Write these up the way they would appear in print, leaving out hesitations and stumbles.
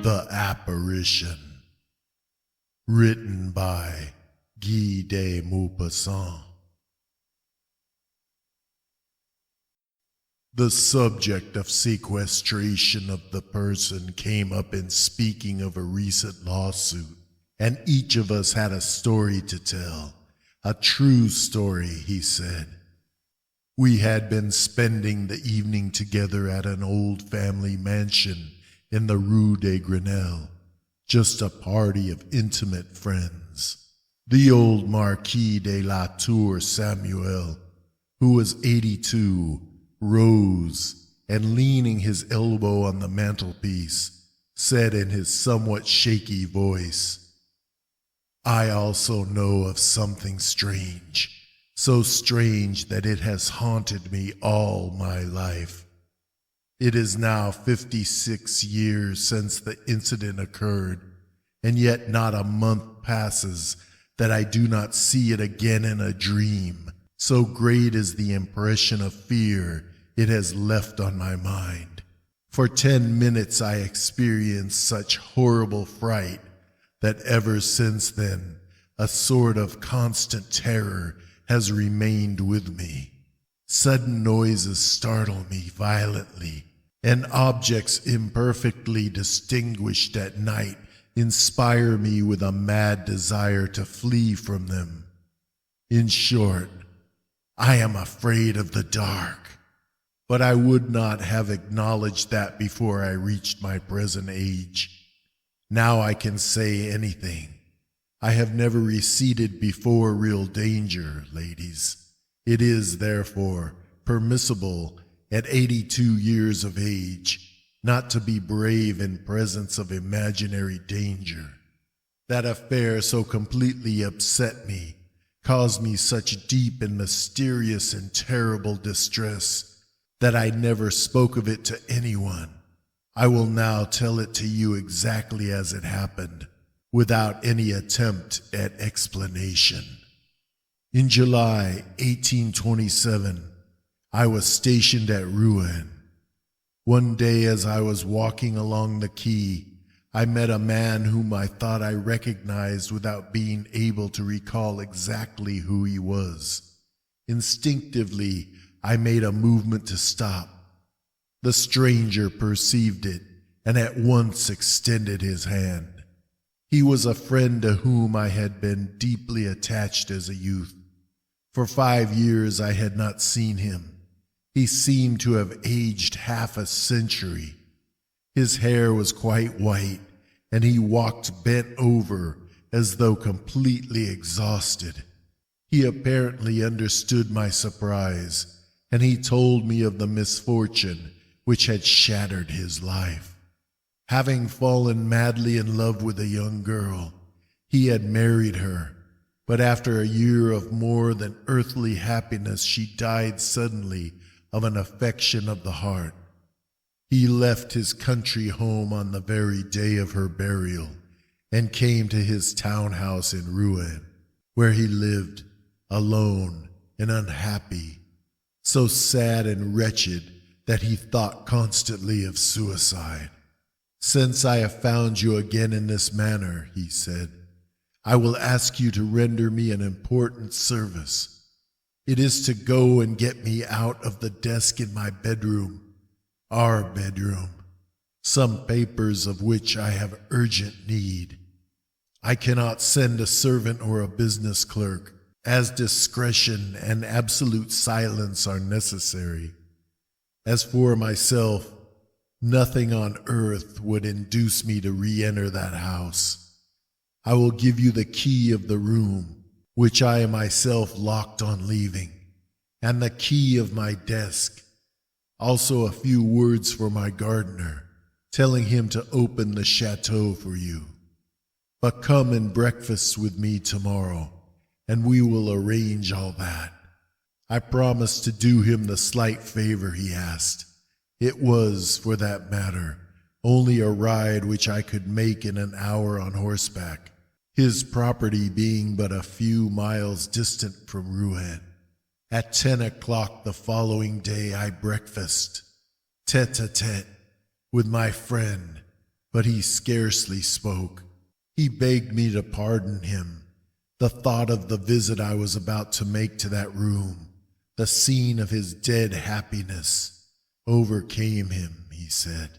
The Apparition. Written by Guy de Maupassant. The subject of sequestration of the person came up in speaking of a recent lawsuit, and each of us had a story to tell. A true story, he said. We had been spending the evening together at an old family mansion in the Rue de Grenelle, just a party of intimate friends. The old Marquis de la Tour Samuel, who was 82, rose and, leaning his elbow on the mantelpiece, said in his somewhat shaky voice, "I also know of something strange, so strange that it has haunted me all my life. It is now 56 years since the incident occurred, and yet not a month passes that I do not see it again in a dream. So great is the impression of fear it has left on my mind. For 10 minutes I experienced such horrible fright that ever since then a sort of constant terror has remained with me. Sudden noises startle me violently, and objects imperfectly distinguished at night inspire me with a mad desire to flee from them. In short, I am afraid of the dark. But I would not have acknowledged that before I reached my present age. Now I can say anything. I have never receded before real danger, ladies. It is, therefore, permissible at 82 years of age not to be brave in presence of imaginary danger. That affair so completely upset me, caused me such deep and mysterious and terrible distress, that I never spoke of it to anyone. I will now tell it to you exactly as it happened, without any attempt at explanation. In July 1827, I was stationed at Rouen. One day as I was walking along the quay, I met a man whom I thought I recognized without being able to recall exactly who he was. Instinctively, I made a movement to stop. The stranger perceived it and at once extended his hand. He was a friend to whom I had been deeply attached as a youth. For 5 years I had not seen him. He seemed to have aged half a century. His hair was quite white, and he walked bent over as though completely exhausted. He apparently understood my surprise, and he told me of the misfortune which had shattered his life. Having fallen madly in love with a young girl, he had married her, but after a year of more than earthly happiness, she died suddenly of an affection of the heart. He left his country home on the very day of her burial and came to his townhouse in Rouen, where he lived alone and unhappy, so sad and wretched that he thought constantly of suicide. "Since I have found you again in this manner," he said, "I will ask you to render me an important service. It is to go and get me out of the desk in my bedroom, our bedroom, some papers of which I have urgent need. I cannot send a servant or a business clerk, as discretion and absolute silence are necessary. As for myself, nothing on earth would induce me to re-enter that house. I will give you the key of the room, which I myself locked on leaving, and the key of my desk. Also a few words for my gardener, telling him to open the chateau for you. But come and breakfast with me tomorrow, and we will arrange all that." I promised to do him the slight favor he asked. It was, for that matter, only a ride which I could make in an hour on horseback, his property being but a few miles distant from Rouen. At 10 o'clock the following day I breakfast, tête-à-tête, with my friend, but he scarcely spoke. He begged me to pardon him. The thought of the visit I was about to make to that room, the scene of his dead happiness, overcame him, he said.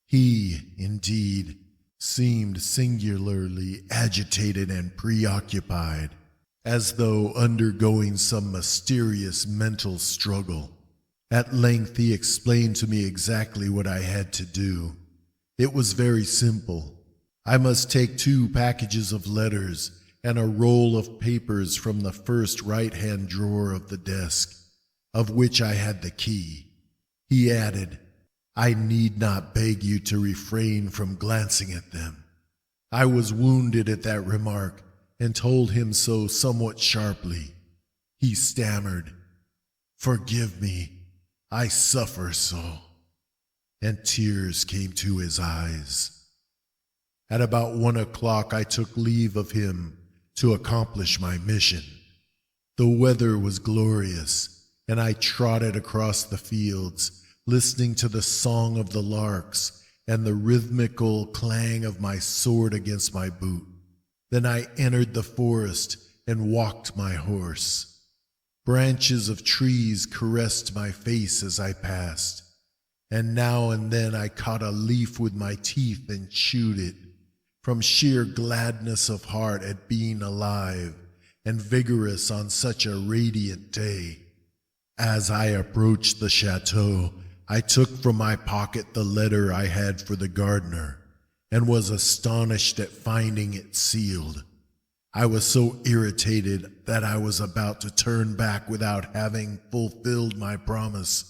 He, indeed, seemed singularly agitated and preoccupied, as though undergoing some mysterious mental struggle. At length he explained to me exactly what I had to do. It was very simple. I must take 2 packages of letters and a roll of papers from the first right-hand drawer of the desk, of which I had the key. He added, "I need not beg you to refrain from glancing at them." I was wounded at that remark and told him so somewhat sharply. He stammered, "Forgive me, I suffer so," and tears came to his eyes. At about 1 o'clock I took leave of him to accomplish my mission. The weather was glorious, and I trotted across the fields, listening to the song of the larks and the rhythmical clang of my sword against my boot. Then I entered the forest and walked my horse. Branches of trees caressed my face as I passed, and now and then I caught a leaf with my teeth and chewed it, from sheer gladness of heart at being alive and vigorous on such a radiant day. As I approached the chateau, I took from my pocket the letter I had for the gardener, and was astonished at finding it sealed. I was so irritated that I was about to turn back without having fulfilled my promise,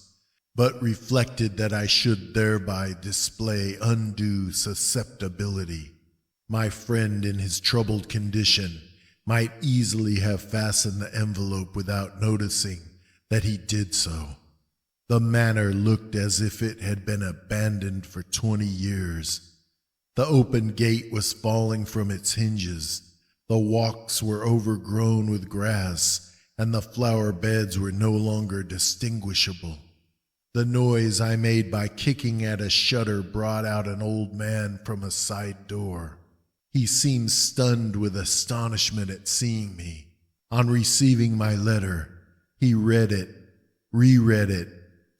but reflected that I should thereby display undue susceptibility. My friend, in his troubled condition, might easily have fastened the envelope without noticing that he did so. The manor looked as if it had been abandoned for 20 years. The open gate was falling from its hinges. The walks were overgrown with grass, and the flower beds were no longer distinguishable. The noise I made by kicking at a shutter brought out an old man from a side door. He seemed stunned with astonishment at seeing me. On receiving my letter, he read it, reread it,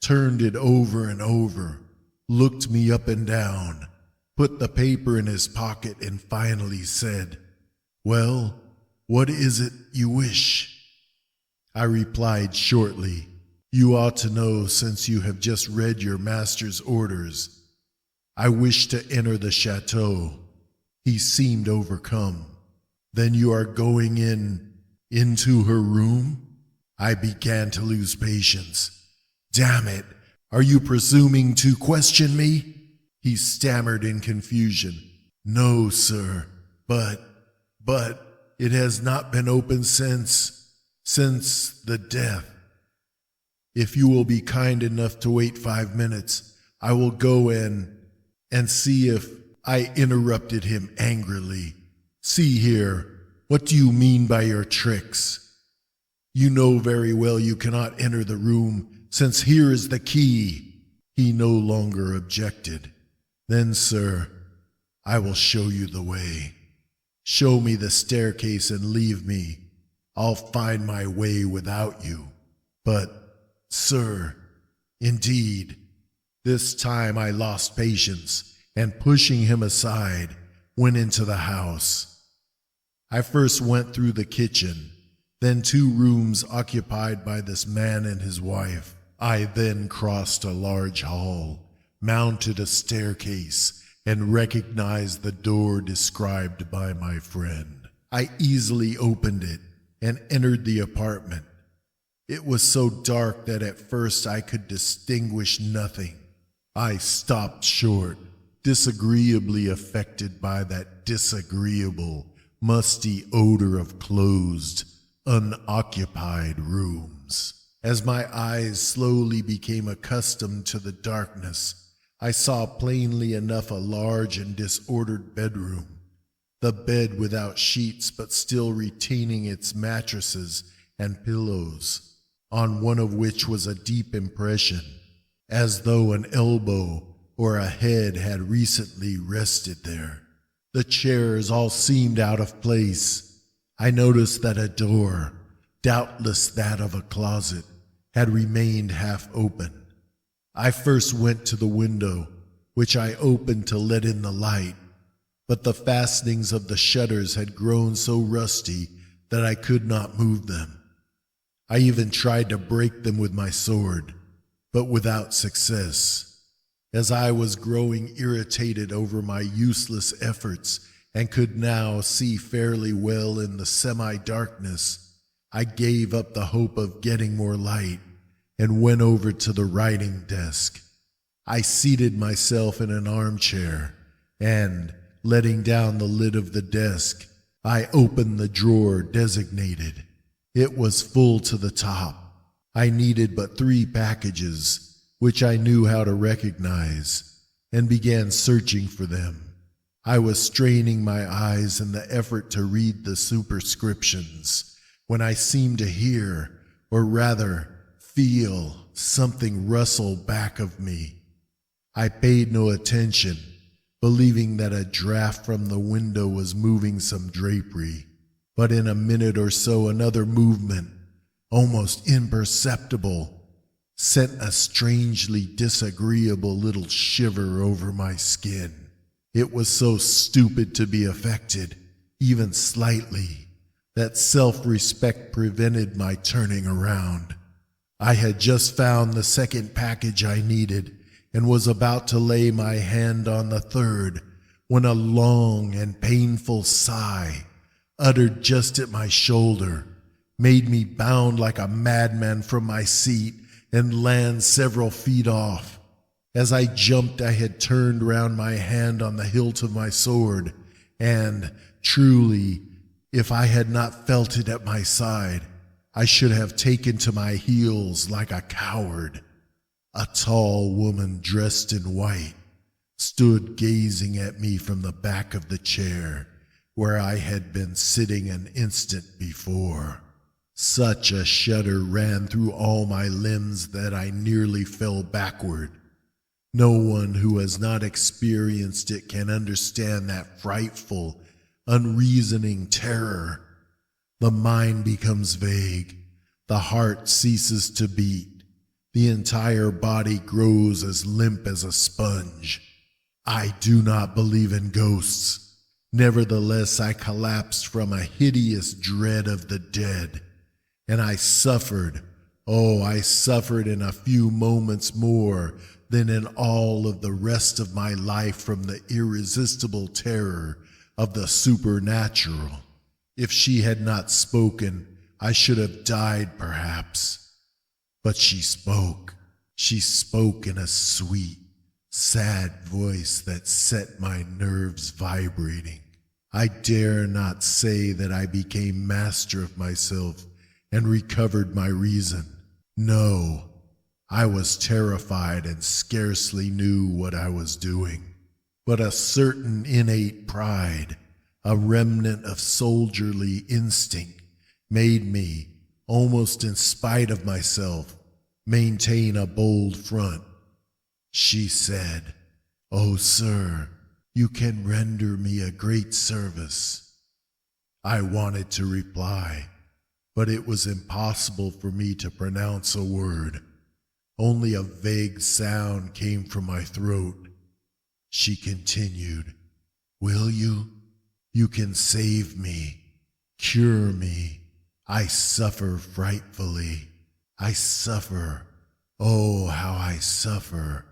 turned it over and over, looked me up and down, put the paper in his pocket, and finally said, "Well, what is it you wish?" I replied shortly, "You ought to know since you have just read your master's orders. I wish to enter the chateau." He seemed overcome. "Then you are going into her room?" I began to lose patience. "Damn it, are you presuming to question me?" He stammered in confusion. "No, sir, but it has not been opened since the death. If you will be kind enough to wait 5 minutes, I will go and see if—" I interrupted him angrily. "See here, what do you mean by your tricks? You know very well you cannot enter the room, since here is the key." He no longer objected. "Then, sir, I will show you the way. Show me the staircase and leave me. I'll find my way without you. But, sir, indeed." This time I lost patience, and pushing him aside, went into the house. I first went through the kitchen, then 2 rooms occupied by this man and his wife. I then crossed a large hall, mounted a staircase, and recognized the door described by my friend. I easily opened it and entered the apartment. It was so dark that at first I could distinguish nothing. I stopped short, disagreeably affected by that disagreeable, musty odor of closed, unoccupied rooms. As my eyes slowly became accustomed to the darkness, I saw plainly enough a large and disordered bedroom, the bed without sheets but still retaining its mattresses and pillows, on one of which was a deep impression, as though an elbow or a head had recently rested there. The chairs all seemed out of place. I noticed that a door, doubtless that of a closet, had remained half open. I first went to the window, which I opened to let in the light, but the fastenings of the shutters had grown so rusty that I could not move them. I even tried to break them with my sword, but without success. As I was growing irritated over my useless efforts and could now see fairly well in the semi-darkness, I gave up the hope of getting more light and went over to the writing desk. I seated myself in an armchair and, letting down the lid of the desk, I opened the drawer designated. It was full to the top. I needed but 3 packages, which I knew how to recognize, and began searching for them. I was straining my eyes in the effort to read the superscriptions when I seemed to hear, or rather feel, something rustle back of me. I paid no attention, believing that a draft from the window was moving some drapery. But in a minute or so another movement, almost imperceptible, sent a strangely disagreeable little shiver over my skin. It was so stupid to be affected, even slightly, that self-respect prevented my turning around. I had just found the second package I needed and was about to lay my hand on the third when a long and painful sigh, uttered just at my shoulder, made me bound like a madman from my seat and land several feet off. As I jumped, I had turned round my hand on the hilt of my sword, and truly, if I had not felt it at my side, I should have taken to my heels like a coward. A tall woman dressed in white stood gazing at me from the back of the chair where I had been sitting an instant before. Such a shudder ran through all my limbs that I nearly fell backward. No one who has not experienced it can understand that frightful, unreasoning terror. The mind becomes vague, the heart ceases to beat, the entire body grows as limp as a sponge. I do not believe in ghosts. Nevertheless, I collapsed from a hideous dread of the dead, and I suffered in a few moments more than in all of the rest of my life from the irresistible terror of the supernatural. If she had not spoken, I should have died perhaps. But she spoke. She spoke in a sweet, sad voice that set my nerves vibrating. I dare not say that I became master of myself and recovered my reason. No, I was terrified and scarcely knew what I was doing. But a certain innate pride, a remnant of soldierly instinct, made me, almost in spite of myself, maintain a bold front. She said, "Oh, sir, you can render me a great service." I wanted to reply, but it was impossible for me to pronounce a word. Only a vague sound came from my throat. She continued, "Will you? You can save me, cure me. I suffer frightfully. I suffer. Oh, how I suffer."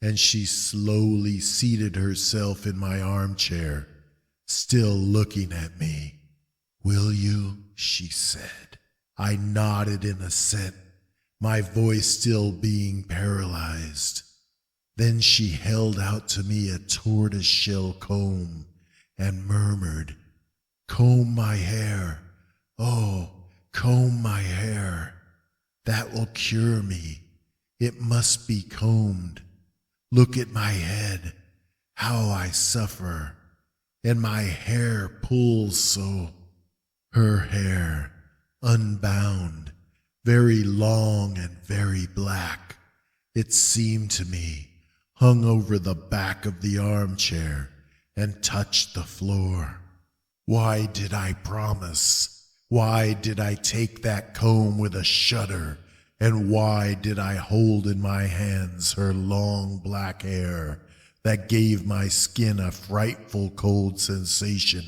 And she slowly seated herself in my armchair, still looking at me. "Will you?" she said. I nodded in assent, my voice still being paralyzed. Then she held out to me a tortoise-shell comb and murmured, "Comb my hair. Oh, comb my hair. That will cure me. It must be combed. Look at my head, how I suffer, and my hair pulls so." Her hair, unbound, very long and very black, it seemed to me, hung over the back of the armchair and touched the floor. Why did I promise? Why did I take that comb with a shudder? And why did I hold in my hands her long black hair that gave my skin a frightful cold sensation,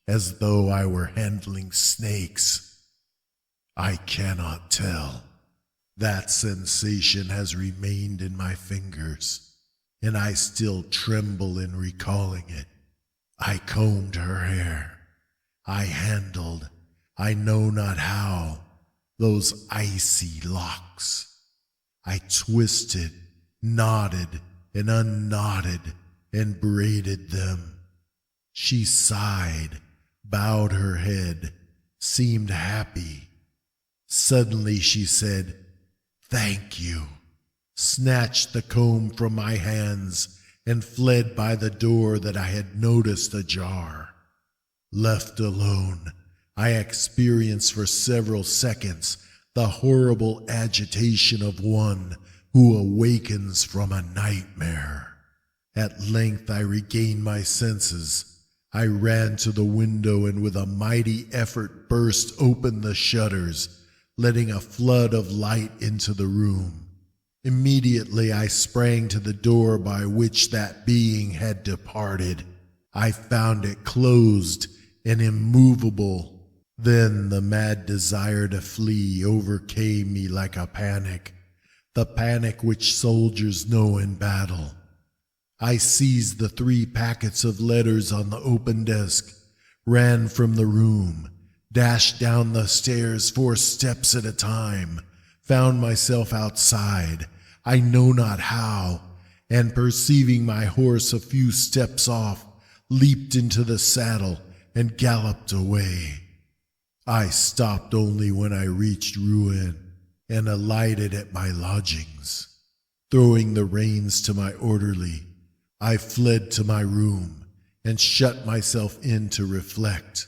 as though I were handling snakes? I cannot tell. That sensation has remained in my fingers, and I still tremble in recalling it. I combed her hair. I handled, I know not how, those icy locks. I twisted, knotted, and unknotted, and braided them. She sighed, bowed her head, seemed happy. Suddenly she said, "Thank you," snatched the comb from my hands, and fled by the door that I had noticed ajar. Left alone, I experienced for several seconds the horrible agitation of one who awakens from a nightmare. At length I regained my senses. I ran to the window and with a mighty effort burst open the shutters, letting a flood of light into the room. Immediately I sprang to the door by which that being had departed. I found it closed and immovable. Then the mad desire to flee overcame me like a panic, the panic which soldiers know in battle. I seized the 3 packets of letters on the open desk, ran from the room, dashed down the stairs 4 steps at a time, found myself outside, I know not how, and perceiving my horse a few steps off, leaped into the saddle and galloped away. I stopped only when I reached Rouen and alighted at my lodgings. Throwing the reins to my orderly, I fled to my room and shut myself in to reflect.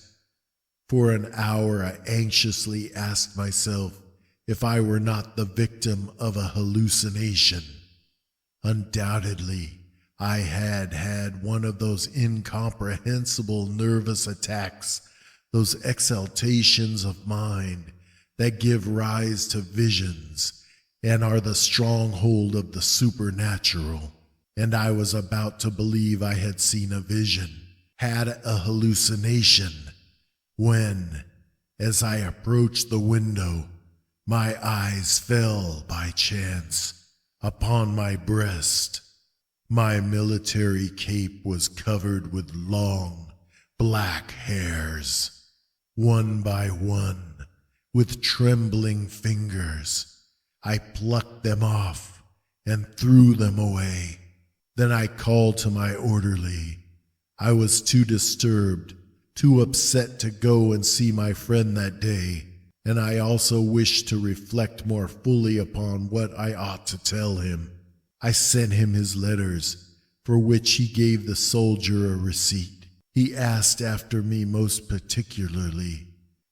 For an hour I anxiously asked myself if I were not the victim of a hallucination. Undoubtedly, I had had one of those incomprehensible nervous attacks, those exaltations of mind that give rise to visions and are the stronghold of the supernatural. And I was about to believe I had seen a vision, had a hallucination, when, as I approached the window, my eyes fell by chance upon my breast. My military cape was covered with long, black hairs. One by one, with trembling fingers, I plucked them off and threw them away. Then I called to my orderly. I was too disturbed, too upset to go and see my friend that day, and I also wished to reflect more fully upon what I ought to tell him. I sent him his letters, for which he gave the soldier a receipt. He asked after me most particularly,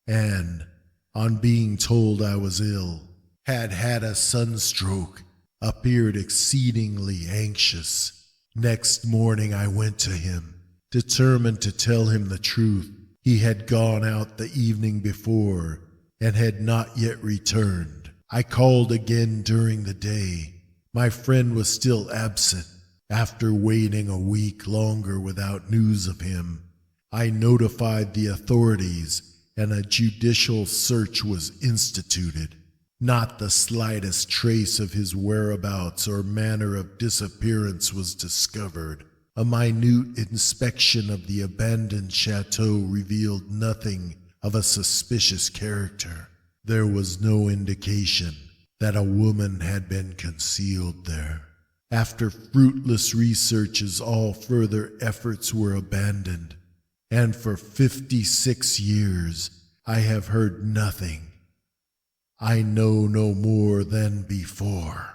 and, on being told I was ill, had had a sunstroke, appeared exceedingly anxious. Next morning I went to him, determined to tell him the truth. He had gone out the evening before and had not yet returned. I called again during the day. My friend was still absent. After waiting a week longer without news of him, I notified the authorities and a judicial search was instituted. Not the slightest trace of his whereabouts or manner of disappearance was discovered. A minute inspection of the abandoned chateau revealed nothing of a suspicious character. There was no indication that a woman had been concealed there. After fruitless researches, all further efforts were abandoned, and for 56 years I have heard nothing. I know no more than before.